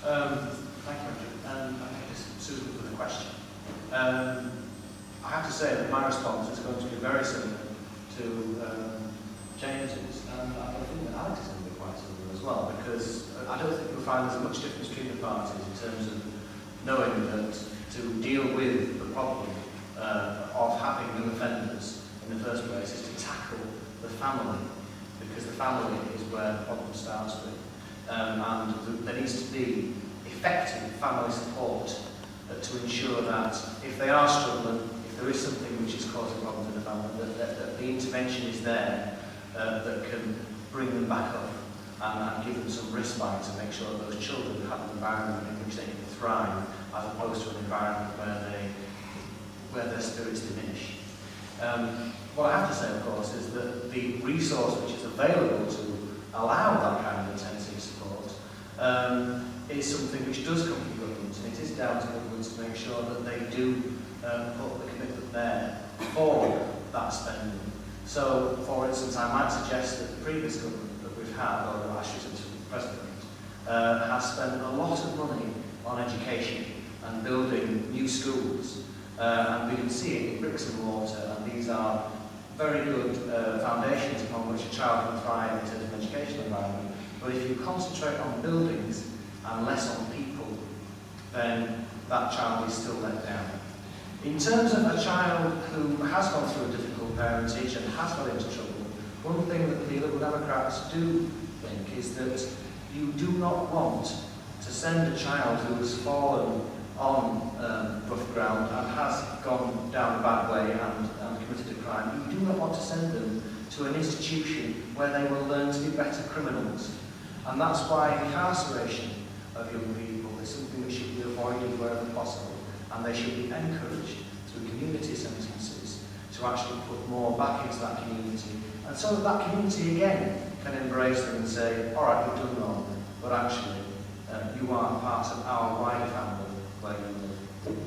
Thank you, Andrew. And thank you, Susan, for the question. I have to say that my response is going to be very similar to James's, and I think that Alex is going to be quite similar as well, because I don't think you'll find there's much difference between the parties in terms of knowing that to deal with the problem of having new offenders in the first place is to tackle the family, because the family is where the problem starts with. And there needs to be effective family support to ensure that if they are struggling, if there is something which is causing problems in the family, that the intervention is there that can bring them back up and give them some respite to make sure that those children have an environment in which they can thrive, as opposed to an environment where their spirits diminish. What I have to say, of course, is that the resource which is available to allow that kind of intensive support is something which does come from governments, and it is down to governments to make sure that they do put the commitment there for that spending. So, for instance, I might suggest that the previous government that we've had, or the last recent president, has spent a lot of money on education and building new schools. And we can see it in bricks and mortar, and these are very good foundations upon which a child can thrive in terms of educational environment. But if you concentrate on buildings and less on people, then that child is still let down. In terms of a child who has gone through a difficult parentage and has got into trouble, one thing that the Liberal Democrats do think is that you do not want to send a child who has fallen on rough ground and has gone down a bad way and committed a crime. You do not want to send them to an institution where they will learn to be better criminals. And that's why incarceration of young people is something that should be avoided wherever possible, and they should be encouraged through community sentences to actually put more back into that community, and so that that community again can embrace them and say, all right, you've done wrong, but actually you are part of our wider family where you live.